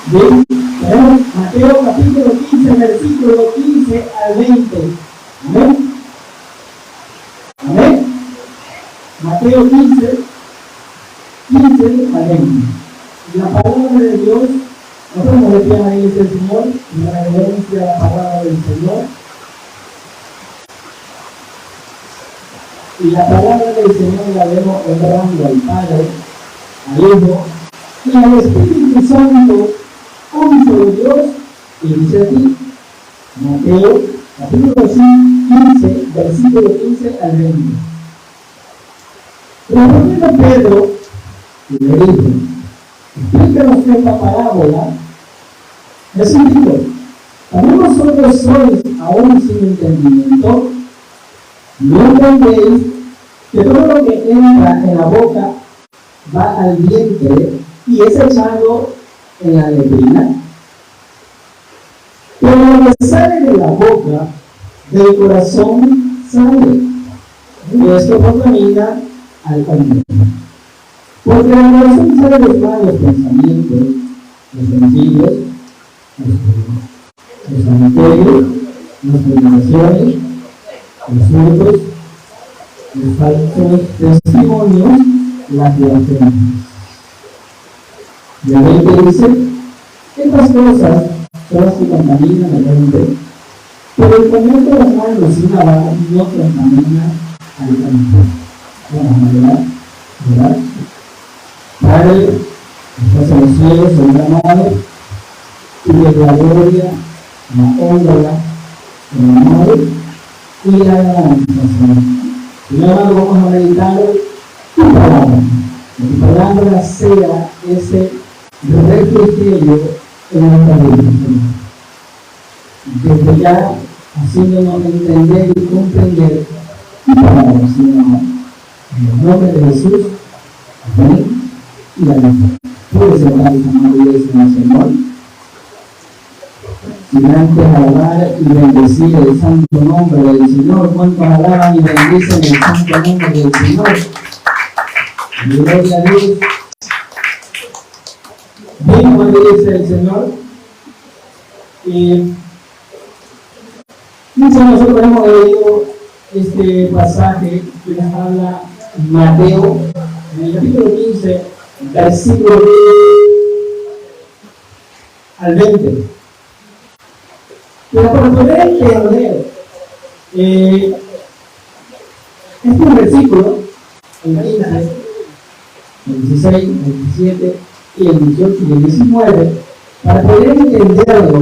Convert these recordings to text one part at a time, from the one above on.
Bien, tenemos Mateo capítulo 15, versículo 15 al 20. Amén. Amén. Mateo 15, 15 al 20. La palabra de Dios, nosotros nos decíamos ahí el Señor, en reverencia a la palabra del Señor. Y la palabra del Señor la vemos honrando al Padre, al Hijo y al Espíritu Santo, un solo Dios, y dice aquí, Mateo capítulo 15, versículo 15 al 20. Respondiendo Pedro, le dijo, explícanos esta parábola. Jesús dijo, ¿también vosotros sois aún sin entendimiento? ¿No entendéis que todo lo que entra en la boca va al vientre y es echado en la letrina? Pero lo que sale de la boca, del corazón sale, y esto contamina al hombre. Porque del corazón salen los malos pensamientos, los homicidios, los adulterios, las fornicaciones, los hurtos, los falsos testimonios, las blasfemias. Y a ver qué dice, estas cosas son las que contaminan al hombre, pero el comer de las manos sin lavar no contamina al hombre. ¿Verdad? Padre, estás en los cielos, Señor amado, y de la gloria, la honra, el amor y la ganancia. Señor amado, vamos a meditar tu palabra. Que tu palabra sea ese refrigerio en nuestra vida. Desde ya, haciéndonos entender y comprender tu palabra, Señor amado. En el nombre de Jesús, amén y amén. Puedes orar y amar iglesia en el Señor. Sin antes alabar y bendecir el santo nombre del Señor. ¿Cuántos alaban y bendicen el santo nombre del Señor? Gloria a Dios. Bien, cuando dice el Señor, muchos de nosotros hemos leído este pasaje que nos habla Mateo, en el capítulo 15, versículo 10 al 20. Pero para poder entender este versículo, el 15, el 16, el 17 y el 18 y el 19, para poder entenderlo,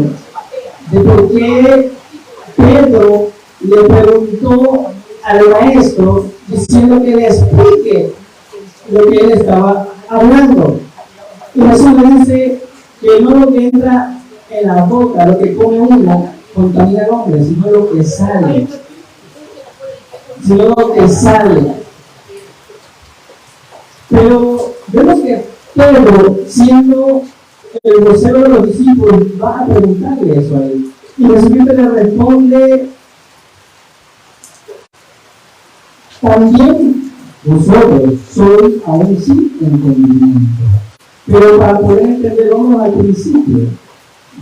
de por qué Pedro le preguntó al maestro diciendo que le explique lo que él estaba hablando. Y Jesús le dice que no lo que entra en la boca, lo que come uno, contamina al hombre, sino lo que sale. Sino lo que sale. Pero vemos que Pedro, siendo el vocero de los discípulos, va a preguntarle eso a él. Y Jesús le responde, también vosotros sois aún sin entendimiento. Pero para poder entender, vamos al principio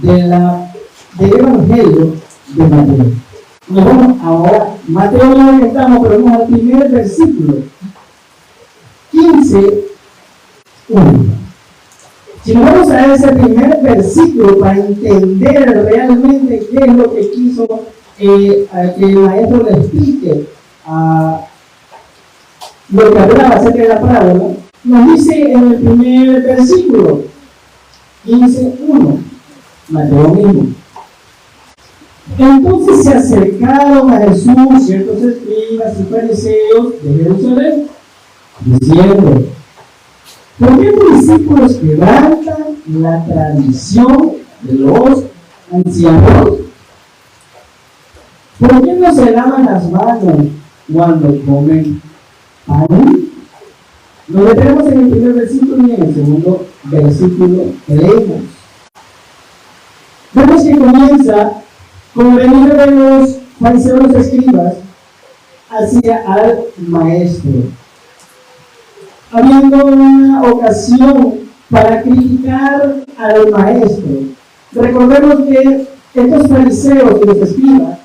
del Evangelio de Mateo. Nos vamos ahora, Mateo no lo estamos, pero vamos al primer versículo, 15, 1. Si nos vamos a ese primer versículo para entender realmente qué es lo que quiso que el maestro le explique lo que hablaba acerca de la parábola, nos dice en el primer versículo, 15:1, Mateo mismo. Entonces se acercaron a Jesús ciertos escribas y fariseos de Jerusalén, diciendo, ¿por qué tus discípulos quebrantan la tradición de los ancianos? ¿Por qué no se lavan las manos cuando comen pan? Lo detenemos en el primer versículo y en el segundo versículo que leemos. Vemos que comienza con el venir de los fariseos escribas hacia al maestro. Habiendo una ocasión para criticar al maestro. Recordemos que estos fariseos y los escribas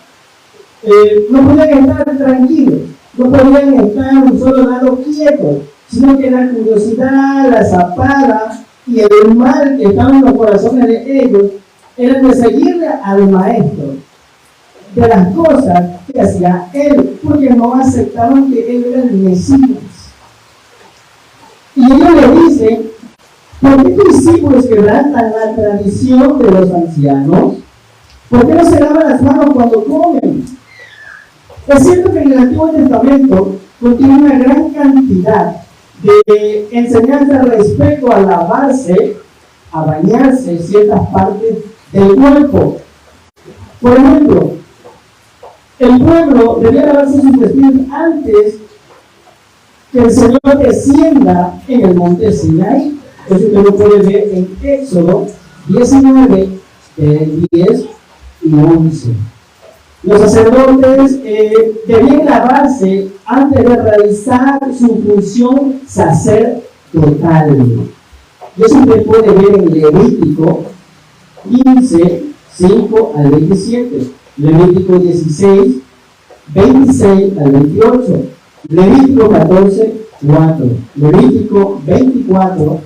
no podían estar tranquilos, no podían estar un solo lado quietos, sino que la curiosidad, la zapada y el mal que estaba en los corazones de ellos era de seguirle al maestro, de las cosas que hacía él, porque no aceptaban que él era el Mesías. Y ellos le dicen: ¿por qué tus discípulos quebrantan la tradición de los ancianos? ¿Por qué no se lavan las manos cuando comen? Es cierto que en el Antiguo Testamento contiene una gran cantidad de enseñanzas respecto a lavarse, a bañarse en ciertas partes del cuerpo. Por ejemplo, el pueblo debía lavarse sus vestidos antes que el Señor descienda en el monte Sinaí. Eso usted lo puede ver en Éxodo 19, 10 y 11. Los sacerdotes debían lavarse antes de realizar su función sacerdotal. Eso usted puede ver en Levítico 15, 5 al 27, Levítico 16, 26 al 28, Levítico 14, 4, Levítico 24,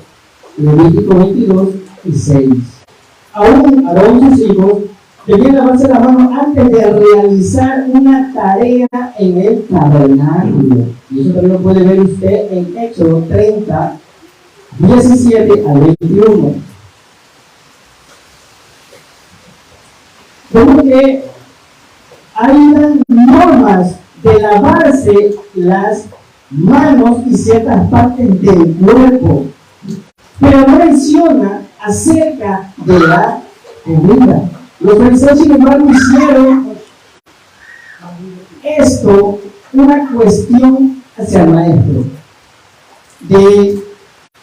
Levítico 22 y 6. Aún Aarón y sus hijos debían lavarse las manos antes de realizar una tarea en el tabernáculo. Y eso también lo puede ver usted en Éxodo 30, 17 al 21. Como que hay unas normas de lavarse las manos y ciertas partes del cuerpo, pero no menciona acerca de la comida. Los fariseos, sin embargo, hicieron esto una cuestión hacia el maestro, de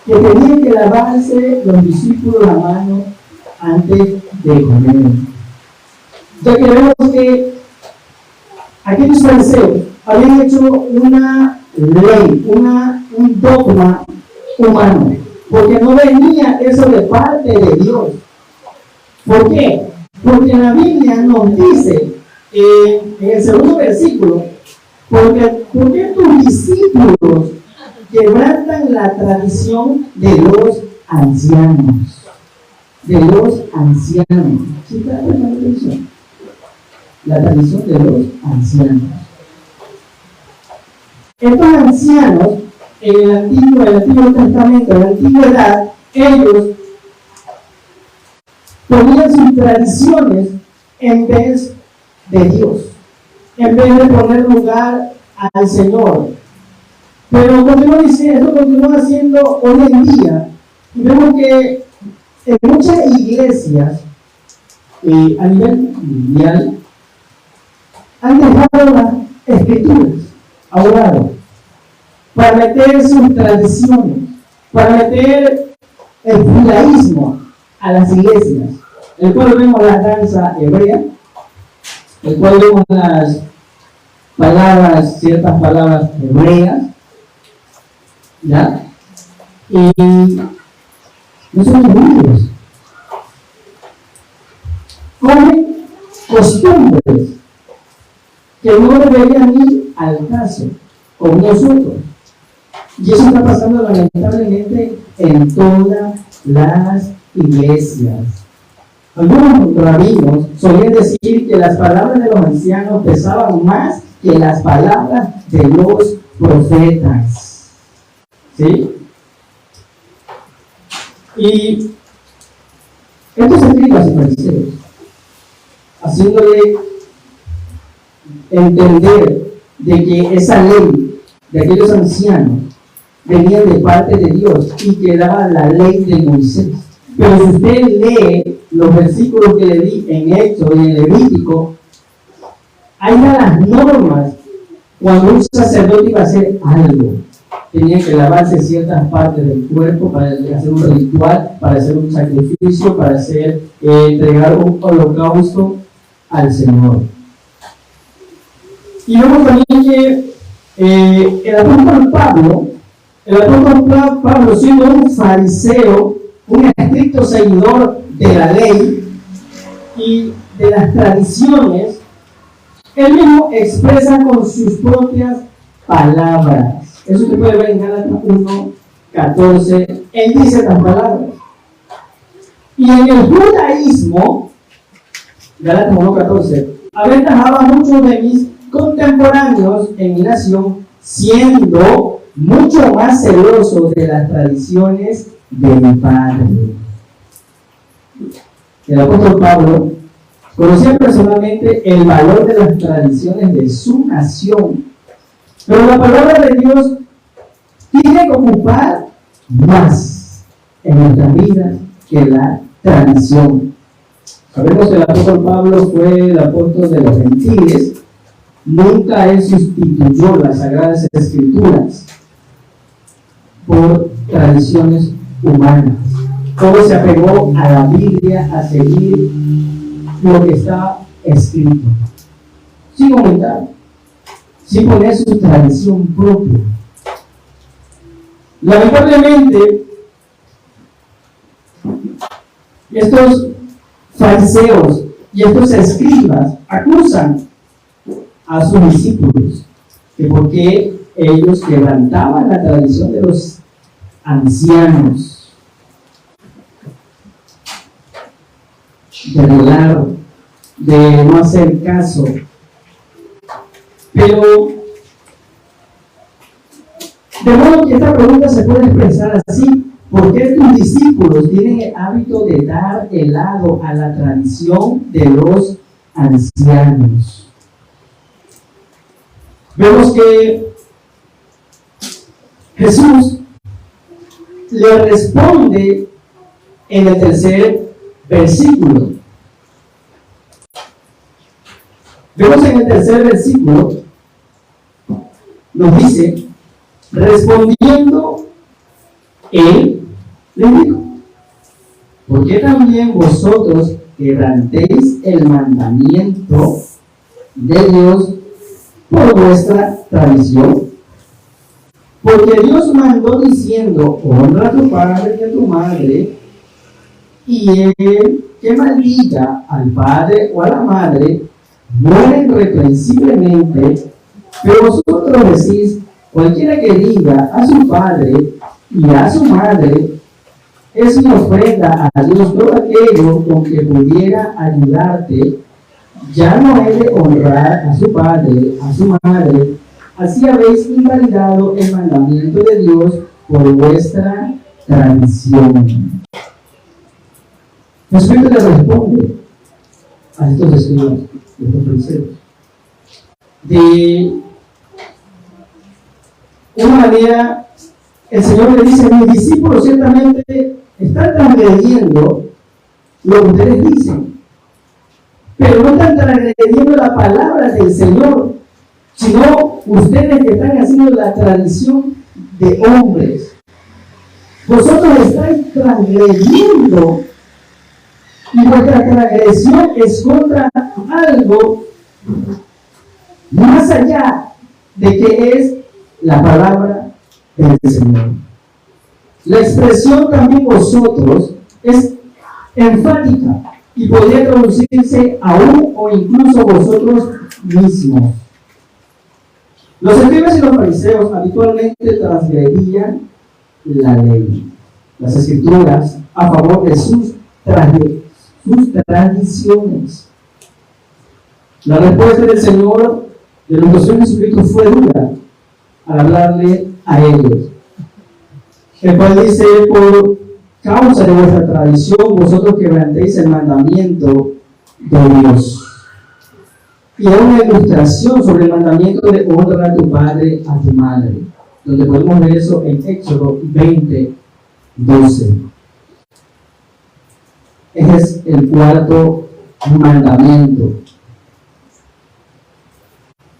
que tenían que lavarse los discípulos la mano antes de comer. Ya que vemos que aquellos fariseos habían hecho una ley, un dogma humano, porque no venía eso de parte de Dios. ¿Por qué? Porque la Biblia nos dice en el segundo versículo: ¿por qué tus discípulos quebrantan la tradición de los ancianos? De los ancianos. ¿Sí te das la tradición? La tradición de los ancianos. Estos ancianos, en el Antiguo Testamento, en la antigüedad, ellos ponían sus tradiciones en vez de Dios, en vez de poner lugar al Señor. Pero continúa diciendo, esto continúa haciendo hoy en día. Y vemos que en muchas iglesias a nivel mundial han dejado las escrituras a un lado para meter sus tradiciones, para meter el judaísmo a las iglesias, el cual vemos la danza hebrea, el cual vemos las palabras, ciertas palabras hebreas, ¿ya? Y no son judíos, comen costumbres que no deberían ir al caso con nosotros. Y eso está pasando lamentablemente en todas las iglesias. Algunos rabinos solían decir que las palabras de los ancianos pesaban más que las palabras de los profetas. ¿Sí? Y estos escribas y fariseos, haciéndole entender de que esa ley de aquellos ancianos venía de parte de Dios y que daba la ley de Moisés. Pero si usted lee los versículos que le di en Éxodo y en Levítico, hay las normas cuando un sacerdote iba a hacer algo. Tenía que lavarse ciertas partes del cuerpo para hacer un ritual, para hacer un sacrificio, para entregar un holocausto al Señor. Y vemos también que el apóstol Pablo, siendo un fariseo, un estricto seguidor de la ley y de las tradiciones, él mismo expresa con sus propias palabras. Eso se puede ver en Gálatas 1:14. Él dice estas palabras. Y en el judaísmo, Gálatas 1:14, aventajaba a muchos de mis contemporáneos en mi nación, siendo mucho más celoso de las tradiciones de mi padre. El apóstol Pablo conocía personalmente el valor de las tradiciones de su nación, pero la palabra de Dios tiene que ocupar más en nuestra vida que la tradición. Sabemos que el apóstol Pablo fue el apóstol de los gentiles. Nunca él sustituyó las sagradas escrituras por tradiciones humanas. Todo se apegó a la Biblia, a seguir lo que está escrito, sin aumentar, sin poner su tradición propia. Lamentablemente, estos fariseos y estos escribas acusan a sus discípulos que porque ellos quebrantaban la tradición de los ancianos, de violar, de no hacer caso. Pero de modo que esta pregunta se puede expresar así: ¿por qué tus discípulos tienen el hábito de dar el lado a la tradición de los ancianos? Vemos que Jesús le responde en el tercer versículo. Vemos en el tercer versículo, nos dice: respondiendo él les dijo: ¿por qué también vosotros quebrantéis el mandamiento de Dios por vuestra tradición? Porque Dios mandó diciendo: honra a tu padre y a tu madre, y el que maldiga al padre o a la madre muere irreprensiblemente. Pero vosotros decís: cualquiera que diga a su padre y a su madre es una ofrenda a Dios, todo aquello con que pudiera ayudarte, ya no he de honrar a su padre, a su madre. Así habéis invalidado el mandamiento de Dios por vuestra tradición. Jesucristo le responde a estos escribas, a estos fariseos, de una manera. El Señor le dice: mis discípulos ciertamente están transgrediendo lo que ustedes dicen, pero no están transgrediendo la palabra del Señor, sino ustedes que están haciendo la tradición de hombres. Vosotros estáis transgrediendo, y vuestra transgresión es contra algo más allá de que es la palabra del Señor. La expresión también vosotros es enfática y podría traducirse aún o incluso vosotros mismos. Los escribas y los fariseos habitualmente transgredían la ley, las escrituras, a favor de sus tradiciones. La respuesta del Señor, de nuestro Señor Jesucristo, fue dura al hablarle a ellos, el cual dice: por causa de vuestra tradición vosotros quebrantéis el mandamiento de Dios. Y da una ilustración sobre el mandamiento de honra a tu padre, a tu madre, donde podemos ver eso en Éxodo 20:12. Ese es el cuarto mandamiento.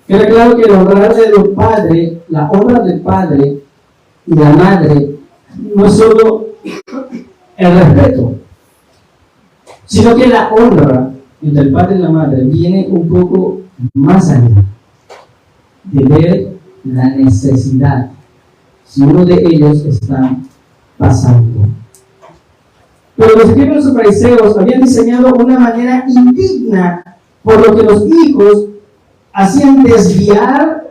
Queda claro que el honrar de los padres, la honra del padre y la madre, no es solo el respeto, sino que la honra entre el padre y la madre viene un poco más allá de ver la necesidad si uno de ellos está pasando. Pero los escribas y los fariseos habían diseñado una manera indigna, por lo que los hijos hacían desviar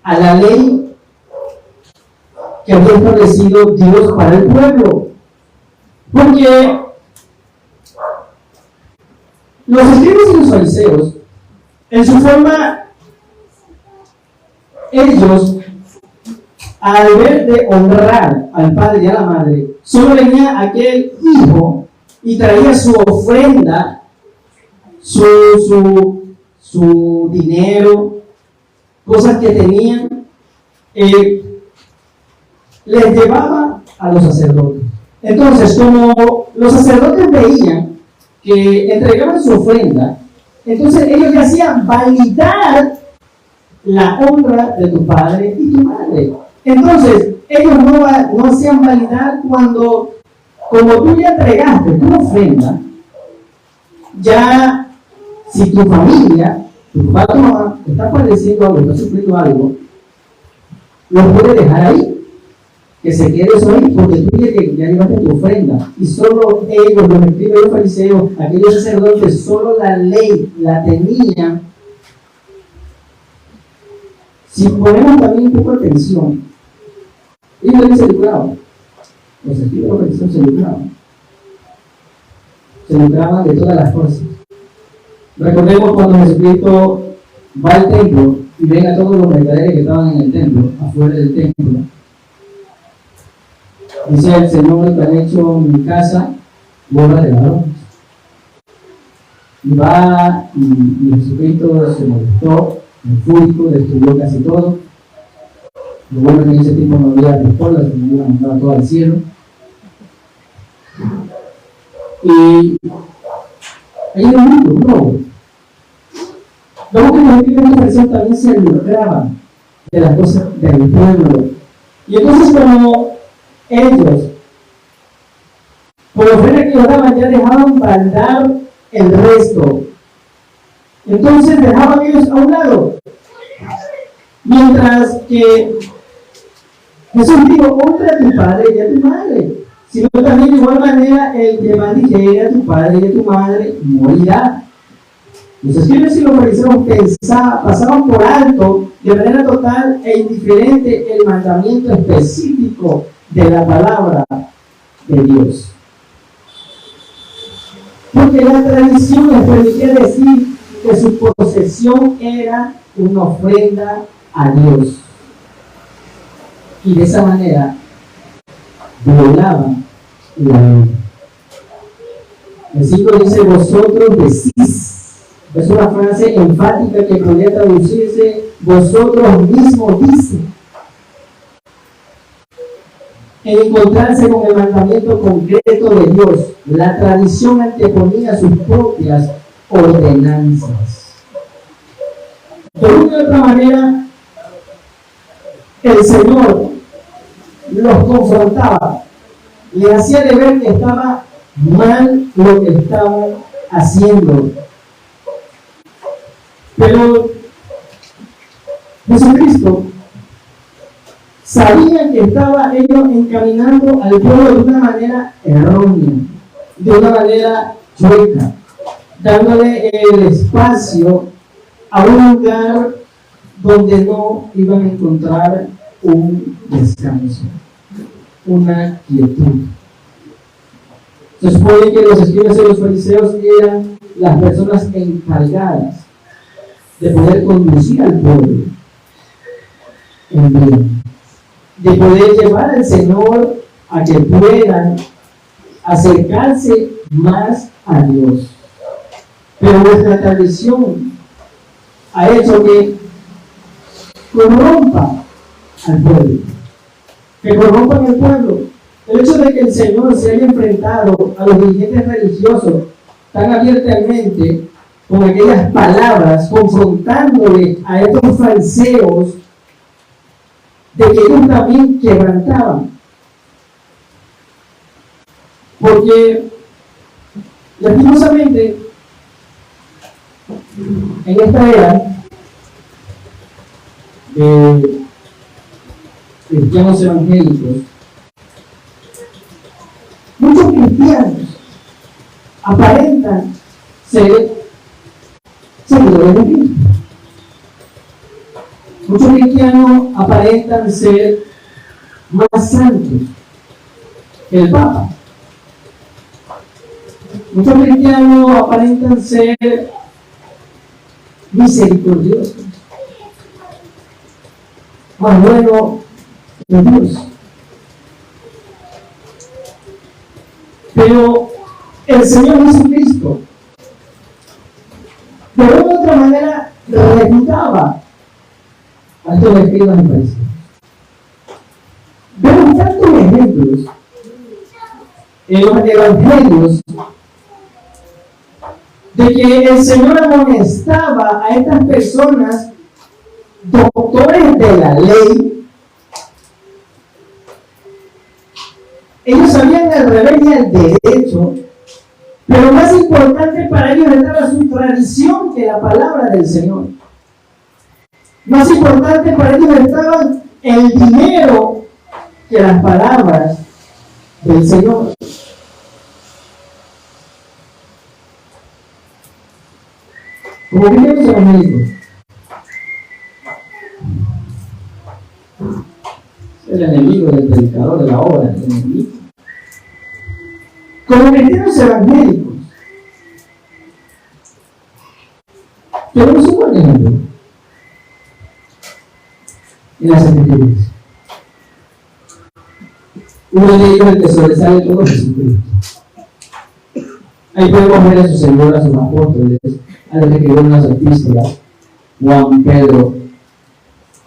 a la ley que había establecido Dios para el pueblo. Porque los escribas y los fariseos, en su forma, ellos, al ver de honrar al padre y a la madre, solo venía aquel hijo y traía su ofrenda, su dinero, cosas que tenían, les llevaba a los sacerdotes. Entonces, como los sacerdotes veían que entregaban su ofrenda, entonces ellos le hacían validar la honra de tu padre y tu madre. Entonces, ellos no hacían validar cuando, como tú ya entregaste tu ofrenda, ya si tu familia, tu papá, tu mamá, está padeciendo algo, está sufriendo algo, lo puede dejar ahí, que se quede eso ahí, porque tú ya llevaste tu ofrenda. Y solo ellos, los escribas y los fariseos, aquellos sacerdotes, solo la ley la tenían. Si ponemos también un poco de atención, ellos también se lucraban. Los escribas y los fariseos se lucraban. Se lucraban de todas las cosas. Recordemos cuando Jesucristo va al templo y ven a todos los mercaderes que estaban en el templo, afuera del templo. Dice el Señor que han hecho mi casa bola de ladrones. Y va y Jesucristo se molestó, el fúrico, destruyó casi todo. Lo bueno es que en ese tiempo no había pistolas, se me mandaba todo al cielo. Y ahí hay un robo. Luego que los escribas también se lucraban de las cosas del pueblo. Y entonces como ellos, por la ofrenda que ellos daban, ya dejaban baldar el resto. Entonces dejaban ellos a un lado. Mientras que Jesús dijo, honra a tu padre y a tu madre. Sino también de igual manera el que maldijere a tu padre y a tu madre morirá. Los escribas y los fariseos pasaban por alto de manera total e indiferente el mandamiento específico de la palabra de Dios. Porque la tradición les permitía decir que su posesión era una ofrenda a Dios. Y de esa manera violaban la ley. El 5 dice, vosotros decís. Es una frase enfática que podría traducirse, vosotros mismos dicen. En encontrarse con el mandamiento concreto de Dios, la tradición anteponía sus propias ordenanzas. De una u otra manera, el Señor los confrontaba, le hacía de ver que estaba mal lo que estaban haciendo. Pero Jesucristo sabía que estaba ellos encaminando al pueblo de una manera errónea, de una manera chueca, dándole el espacio a un lugar donde no iban a encontrar un descanso, una quietud. Se supone que los escribas y los fariseos eran las personas encargadas de poder conducir al pueblo en bien, de poder llevar al Señor a que puedan acercarse más a Dios. Pero nuestra tradición ha hecho que corrompa al pueblo, que corrompan el pueblo. El hecho de que el Señor se haya enfrentado a los dirigentes religiosos tan abiertamente con aquellas palabras, confrontándole a estos fariseos de que ellos también quebrantaban. Porque, lastimosamente, en esta era de cristianos evangélicos, muchos cristianos aparentan ser seguidores de Cristo. Muchos cristianos aparentan ser más santos que el Papa. Muchos cristianos aparentan ser misericordiosos, más buenos que Dios. Pero el Señor Jesucristo, de una u otra manera, refutaba a estos escribas y fariseos. Vemos tantos ejemplos en los evangelios de que el Señor amonestaba a estas personas, doctores de la ley. Ellos sabían el revés y el derecho, pero más importante para ellos estaba su tradición que la palabra del Señor. Más importante para ellos estaba el dinero que las palabras del Señor. Como cristianos evangélicos, el enemigo del predicador de la obra, el enemigo. Como cristianos evangélicos, tenemos un buen ejemplo en las Escrituras. Uno de ellos, el que sobresale todo, es Jesucristo. Ahí podemos ver a sus seguidores, a sus apóstoles, a los que escribieron las epístolas: Juan, Pedro,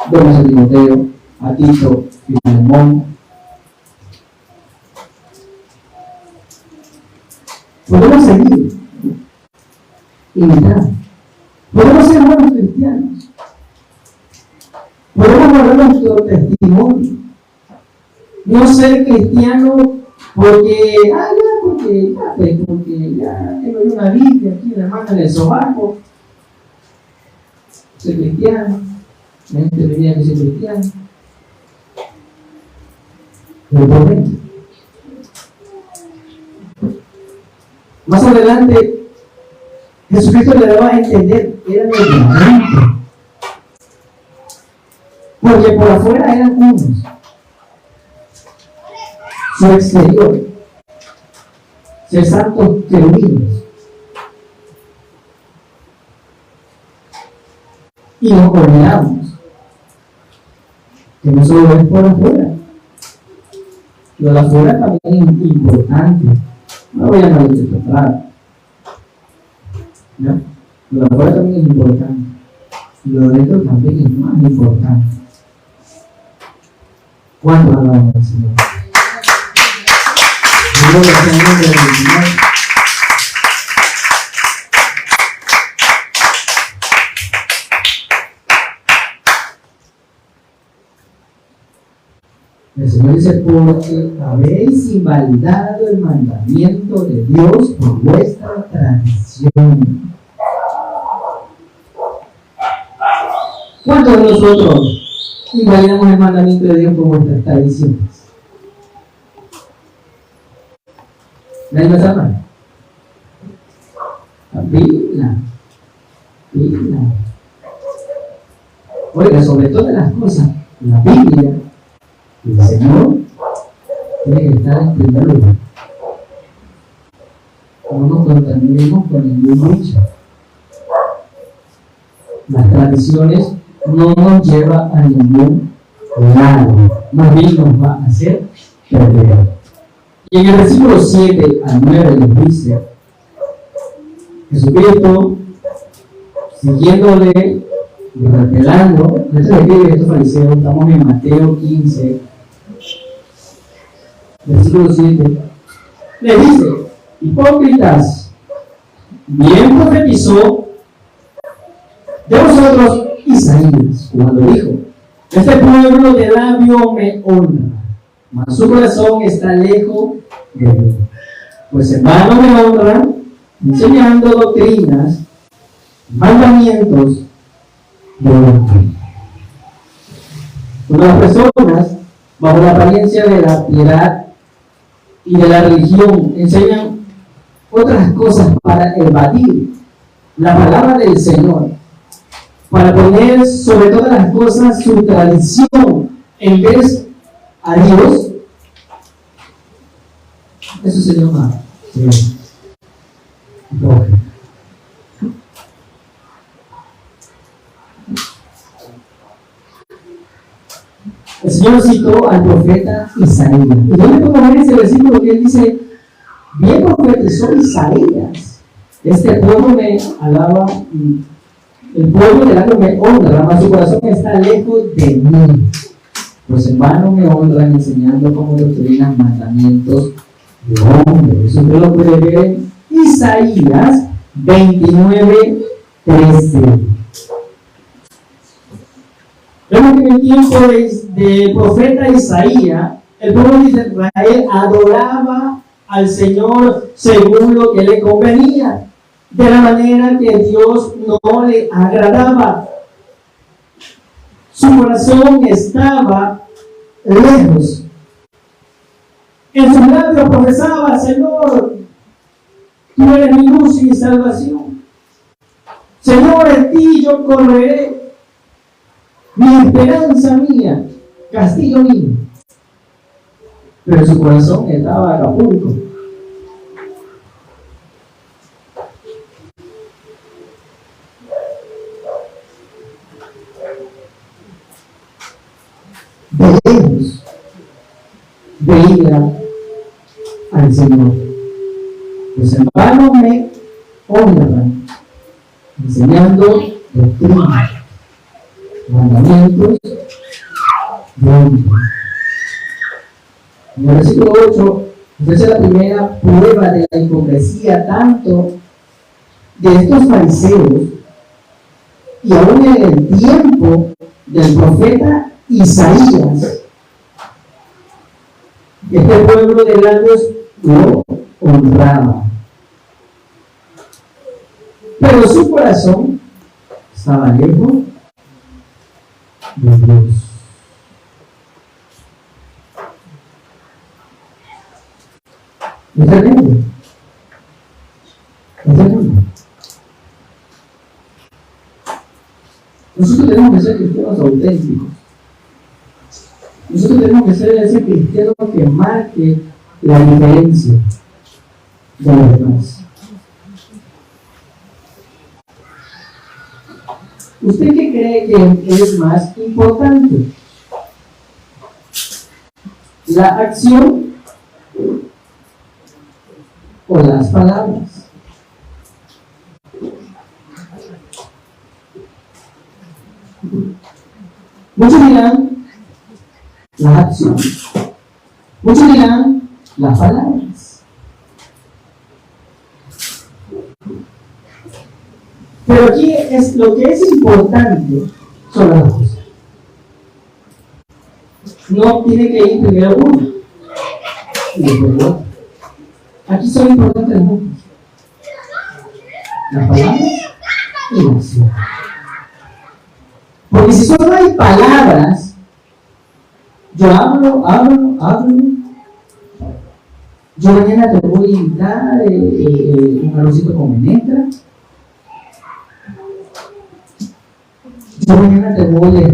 vemos a Timoteo, a Tito y a Filemón. Podemos seguir, imitar. Podemos ser buenos cristianos. Podemos guardar nuestro testimonio. No ser cristiano porque ya tengo una Biblia aquí en la mano del sobaco. Soy cristiano. La gente venía que soy cristiano. Pero por dentro. Más adelante, Jesucristo le daba a entender que eran el diamante. Porque por afuera eran unos. Su exterior, ser santos querubines. Y nos olvidamos que no solo es por afuera, lo de afuera también es importante. No voy a malinterpretar, ¿no? Lo de afuera también es importante, y lo de dentro también es más importante. ¿Cuánto hablamos del Señor? El Señor dice: porque habéis invalidado el mandamiento de Dios por vuestra tradición. ¿Cuántos de nosotros invalidamos el mandamiento de Dios por vuestras tradiciones? ¿Nadie me sabe? Pila. Oiga, sobre todas las cosas, la Biblia, el Señor tiene que estar en primer lugar. No nos contaminemos con ningún dicho. Las tradiciones no nos llevan a ningún lado, más bien nos va a hacer perder. Y en el versículo 7 al 9 les dice: Jesucristo, siguiéndole y revelando, estos fariseos, estamos en Mateo 15, versículo 7, le dice: hipócritas, bien profetizó de vosotros Isaías cuando dijo: este pueblo de labio me honra, mas su corazón está lejos de mí, pues en vano me honran, enseñando doctrinas, mandamientos de hombre. Cuando las personas, bajo la apariencia de la piedad y de la religión, enseñan otras cosas para evadir la palabra del Señor, para poner sobre todas las cosas su tradición en vez a Dios, eso se llama hipócrita. El Señor citó al profeta Isaías. Y yo le pongo a ver ese versículo que él dice: bien profetizó Isaías, este pueblo me alaba, el pueblo del lago me honra, mas su corazón está lejos de mí. Pues en vano me honran enseñando como doctrinas mandamientos de hombre. Eso usted lo puede ver en Isaías 29:13. Vemos que en el tiempo de profeta Isaías, el pueblo de Israel adoraba al Señor según lo que le convenía, de la manera que Dios no le agradaba. Su corazón estaba lejos. En sus labios profesaba: Señor, tú eres mi luz y mi salvación. Señor, en ti yo correré. Mi esperanza mía, castillo mío. Pero su corazón estaba en Acapulco. De lejos veía al Señor. Pues en vano me honran, enseñando doctrina, mandamientos de hombre. En el versículo 8 ofrece la primera prueba de la hipocresía tanto de estos fariseos y aún en el tiempo del profeta Isaías. Este pueblo de labios lo honraba, pero su corazón estaba lejos de Dios. Es tremendo. Es tremendo. Nosotros tenemos que ser cristianos auténticos. Nosotros tenemos que ser ese cristiano que marque la diferencia de los demás. ¿Usted qué cree que es más importante? ¿La acción o las palabras? Muchos dirán las acciones, muchos dirán las palabras. Pero aquí lo que es importante son las dos cosas. No tiene que ir primero uno y después otro. Aquí son importantes las dos cosas: las palabras y la acción. Porque si solo hay palabras, yo hablo, yo mañana te voy a invitar un arrocito con menestra. Yo mañana te voy a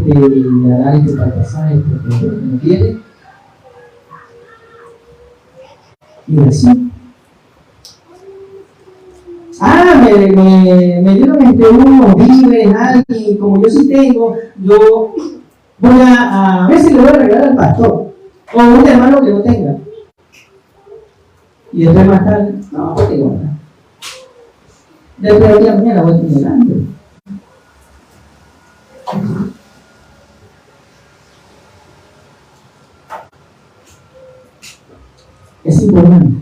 dar para pasar porque no quieres. Y así. Me dieron unos víveres, alguien, como yo sí tengo, yo voy a ver si le voy a regalar al pastor o a un hermano que no tenga. Y después más tarde, no tengo nada. Después de día mañana voy a tener hambre. Es importante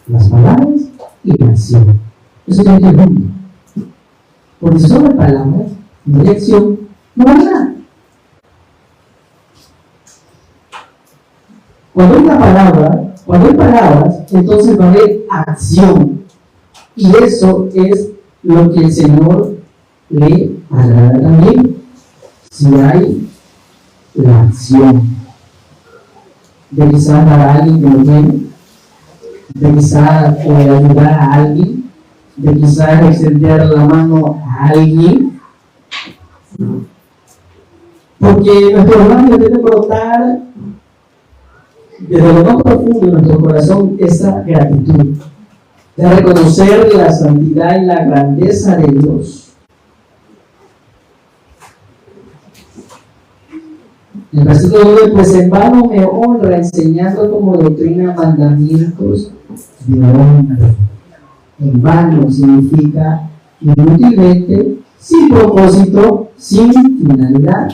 las palabras y la acción. Eso tiene que ver. Porque si son las palabras, no hay acción, no hay nada. Cuando hay palabras, entonces va a haber acción. Y eso es lo que el Señor le agrada también. Si hay la acción de quizás dar a alguien que no tiene, de quizás ayudar a alguien, de quizás extender la mano a alguien, porque nuestro hermano debe brotar desde lo más profundo de nuestro corazón esa gratitud, de reconocer la santidad y la grandeza de Dios. El versículo 9, pues en vano me honra enseñando como doctrina mandamientos de hombre. En vano significa inútilmente, sin propósito, sin finalidad.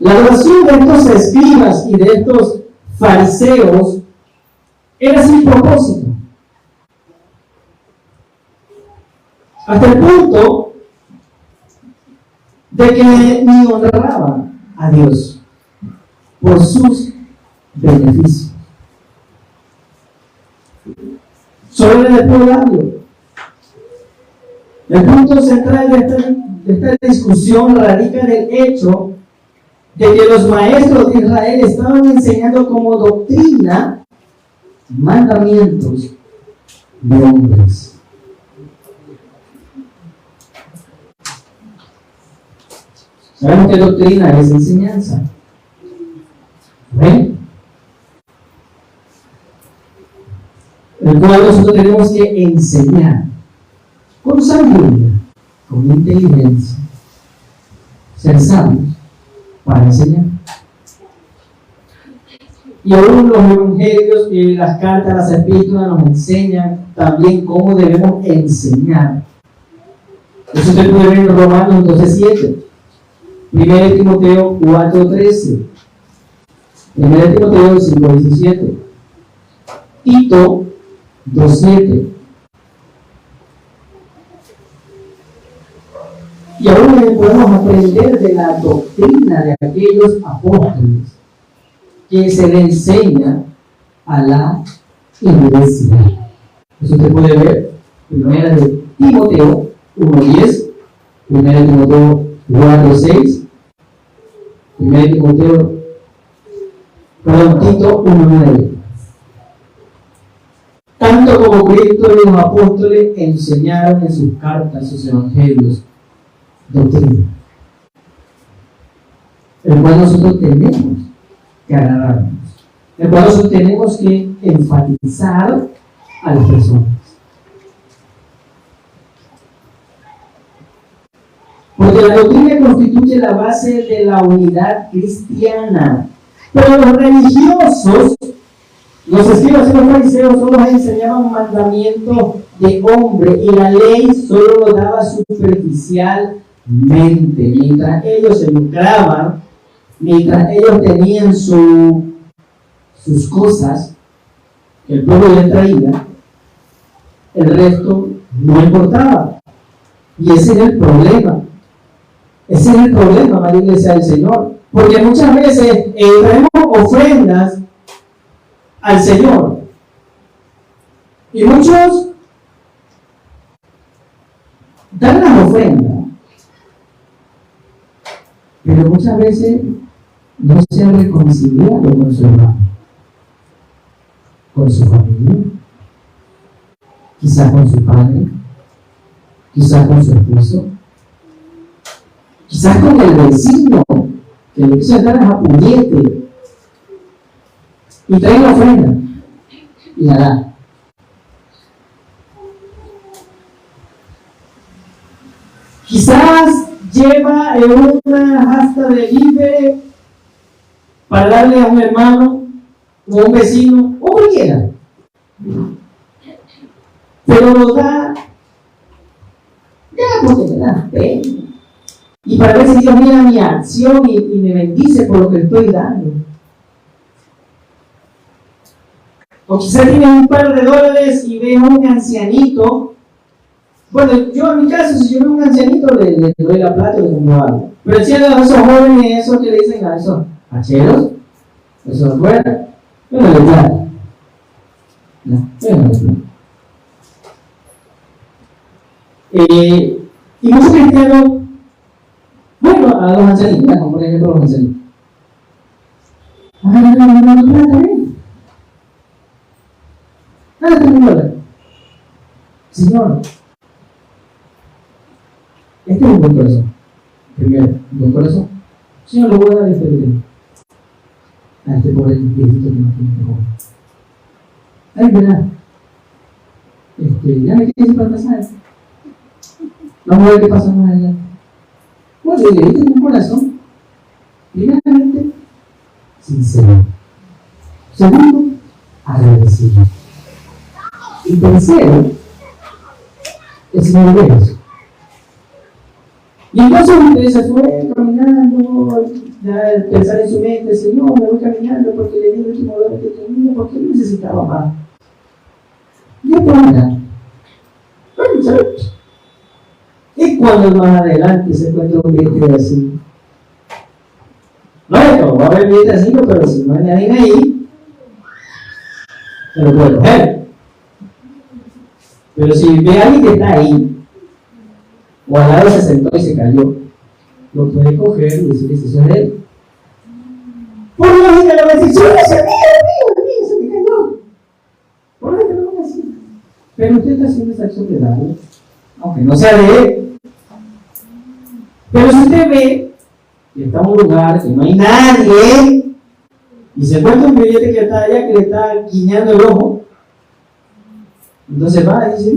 La oración de estos escribas y de estos fariseos era sin propósito. Hasta el punto de que ni honraban a Dios por sus beneficios. Solo el pueblo. El punto central de esta discusión radica en el hecho de que los maestros de Israel estaban enseñando como doctrina mandamientos de hombres. ¿Sabemos qué doctrina es enseñanza? ¿Ven? El cual nosotros tenemos que enseñar con sabiduría, con inteligencia, ser sabios para enseñar. Y aún los evangelios y las cartas, las epístolas nos enseñan también cómo debemos enseñar. Eso se puede ver en Romanos 12:7. 1 Timoteo 4:13, 1 Timoteo 5:17, Tito 2:7. Y ahora podemos aprender de la doctrina de aquellos apóstoles que se le enseña a la iglesia. Eso se puede ver 1 Timoteo 1:10, 1 Timoteo 4:6, 1 Timoteo, Tito 1:9. Tanto como Cristo y los apóstoles enseñaron en sus cartas, sus evangelios, doctrina, el cual nosotros tenemos que agarrarnos, el cual nosotros tenemos que enfatizar a las personas. Porque la doctrina constituye la base de la unidad cristiana. Pero los religiosos, los escribas y los fariseos, solo enseñaban mandamientos de hombre y la ley solo lo daba superficialmente. Mientras ellos se lucraban, mientras ellos tenían sus cosas que el pueblo les traía, el resto no importaba. Y ese es el problema. Ese es el problema, amada iglesia del Señor. Porque muchas veces traemos ofrendas al Señor. Y muchos dan las ofrendas. Pero muchas veces no se han reconciliado con su hermano, con su familia, quizás con su padre, quizás con su esposo, quizás con el vecino que le quiso dar a puñete y trae la ofrenda y la da. Quizás lleva en una asta de libre para darle a un hermano o a un vecino o cualquiera, pero lo da ya porque me da pena y para ver si Dios mira mi acción y me bendice por lo que estoy dando. O quizás tienes un par de dólares y ves a un ancianito. Bueno, yo en mi caso, si yo veo a un ancianito, le doy la plata y le compro algo. Pero si a esos jóvenes, esos que le dicen a esos hacheros, esos afuera, yo no le plata. No, yo no le plata. Y muchos cristianos, bueno, a los ancianitos, como por ejemplo los ancianitos. No plata, Dale $3,000. Señor, este es un buen corazón. Primero, un buen corazón. Señor, le voy a dar este dinero a este pobre viejito que no tiene que comer. Ay, verdad. Ya me quedé para pasar. Vamos a ver qué pasa más allá. Bueno, le diste un corazón, primeramente, sincero. Segundo, agradecido. Y tercero, el Señor ve eso. Y entonces usted se fue caminando, ya pensar en su mente, Señor, me voy caminando porque le di el último dólar que tenía, porque necesitaba más. Y esto anda. Y cuando más adelante se encuentra un billete así. No es todo, va a haber billete así, pero si no hay nadie ahí, se lo puede coger. Pero si ve a alguien que está ahí, o al lado se sentó y se cayó, lo puede coger y decir que eso es de él. Por lógica, la bendición es mío, se me cayó. Por lógica, no lo así. Pero usted está haciendo esa acción de darle, aunque no sea de él. Pero si usted ve que está en un lugar que no hay nadie y se encuentra un billete que está allá que le está guiñando el ojo, entonces va y dice,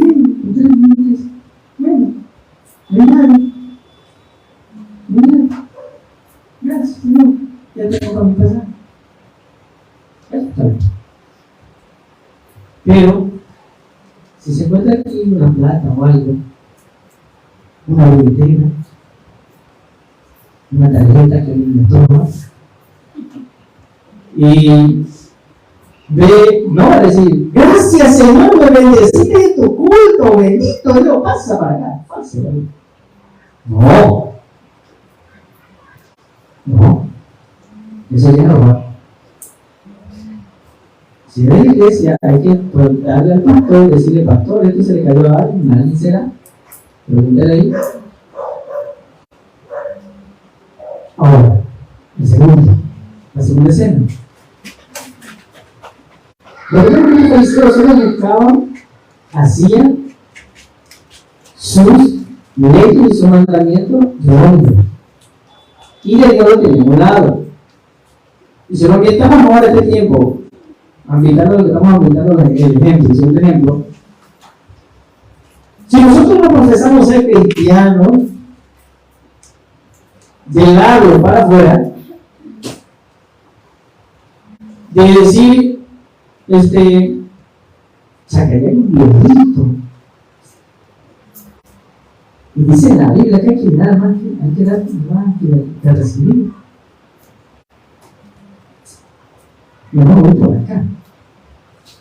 bueno, no hay nadie. Mira, gracias, Señor, ya tengo para mi casa. Eso está bien. Pero, si se encuentra aquí una plata o algo, una billetera, una tarjeta que alguien me toma, y ve, no va a decir, gracias Señor, me bendeciste de tu culto, bendito Dios, pasa para acá, pasa. No, eso ya no va. Si de la iglesia hay que darle al pastor, decirle, pastor, esto se le cayó a alguien será, pregúntale ahí. Ahora, la segunda escena. Los primeros fariseos solo buscaban, hacían sus leyes y sus mandamientos de hombre. Y de Dios lo tenían a un lado. Y si lo ambientamos ahora este tiempo, estamos ambientando el ejemplo, el segundo ejemplo. Si nosotros no profesamos ser cristianos, del lado para afuera, de decir, sacaré un viejito. Y dice en la Biblia que hay que dar más que recibir. Yo no voy por acá,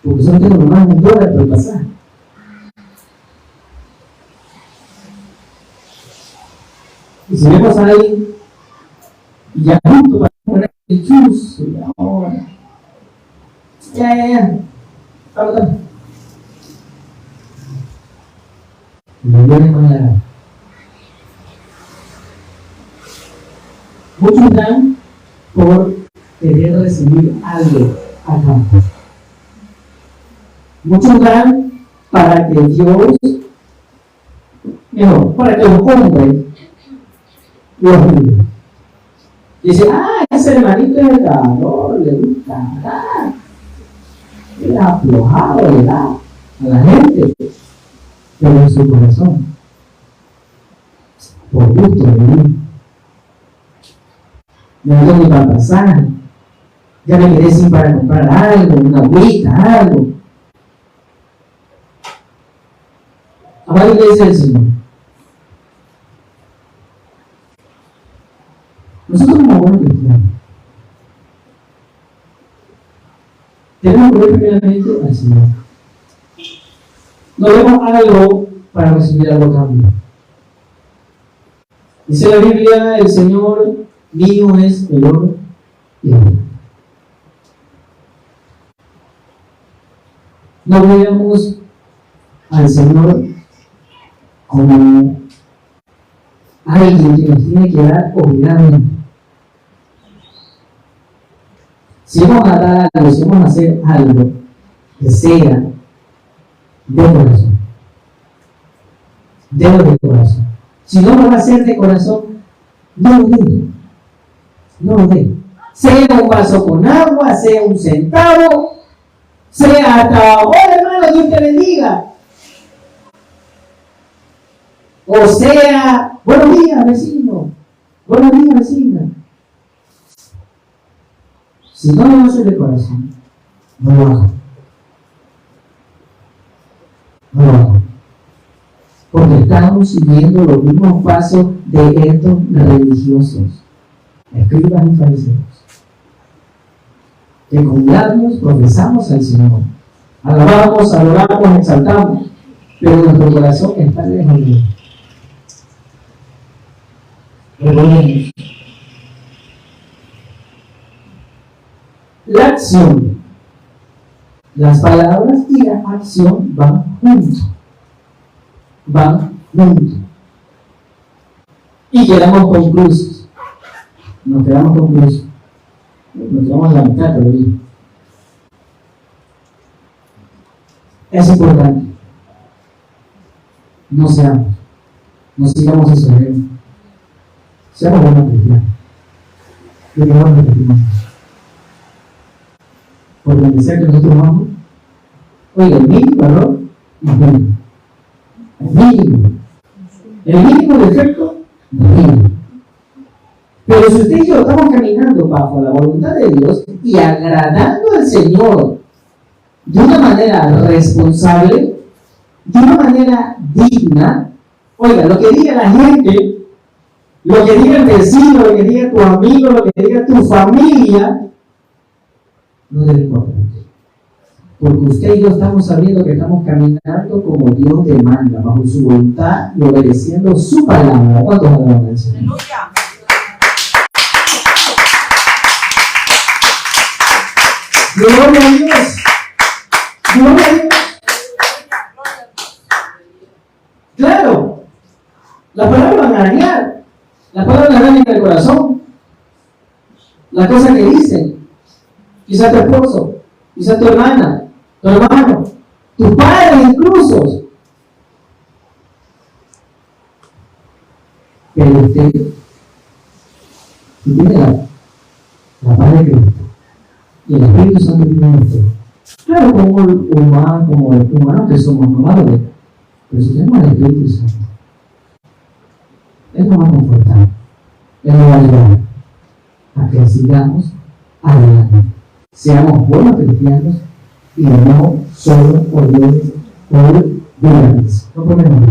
porque solo tengo nomás $1 por pasar. Y si vemos a alguien, y ya justo para poner el chuzo, y ahora, vamos. Y me viene mañana. Muchos dan por querer recibir algo a cambio. Muchos dan para que Dios, para que los hombres los miren. Dice, ese hermanito es el dador, le gusta, le ha aflojado, le da a la gente, pero en su corazón, por gusto de vivir. No tengo ni para pasar, ya me quedé sin para comprar algo, una agüita, algo. Ahora le dice el Señor. Nosotros como buenos cristianos tenemos que ver primeramente al Señor. No vemos algo para recibir algo a cambio. Dice la Biblia, el Señor mío es el oro y la plata. No veamos al Señor como alguien que nos tiene que dar obligadamente. Si vamos a dar algo, si vamos a hacer algo que sea de corazón. Delo de corazón. Si no lo va a hacer de corazón, no lo dé. No lo dé. Sea un vaso con agua, sea un centavo, sea hasta, hola hermano, Dios te bendiga. O sea, buenos días, vecino. Buenos días, vecina. Si no lo hace de corazón, no lo haga. No lo haga. Porque estamos siguiendo los mismos pasos de estos religiosos, escribas y fariseos, que con labios profesamos al Señor, alabamos, adoramos, exaltamos, pero nuestro corazón está lejos de Él. Recordemos, la acción, las palabras y la acción van juntos. Van juntos. Y quedamos conclusos. Nos quedamos conclusos. Nos quedamos en la mitad todavía. Es importante. No sigamos esos ejemplos. Seamos buenos cristianos. Lo que vamos a repetir. Por donde sea que nosotros vamos, oiga, el mínimo error es mínimo. El mínimo defecto es mínimo. Pero si usted y yo estamos caminando bajo la voluntad de Dios y agradando al Señor de una manera responsable, de una manera digna, oiga, lo que diga la gente, lo que diga el vecino, lo que diga tu amigo, lo que diga tu familia, no debe importar. Porque usted y yo estamos sabiendo que estamos caminando como Dios demanda, bajo su voluntad y obedeciendo su palabra. ¿Cuántos alaban al Señor? ¡Aleluya! ¡Gloria a Dios! ¡Gloria a Dios! Claro, las palabras van a dañar. Las palabras dañan el corazón. Las cosas que dicen. Quizás tu esposo, quizás tu hermana, tu hermano, tu padre incluso. Pero usted, si tiene la paz de Cristo y el Espíritu Santo vive en usted, claro, como humanos que somos normales, pero si tenemos el Espíritu Santo, Él nos va a confortar, Él nos va a ayudar a que sigamos adelante. Seamos buenos cristianos y no solo por Dios, por Dios. No ponemos.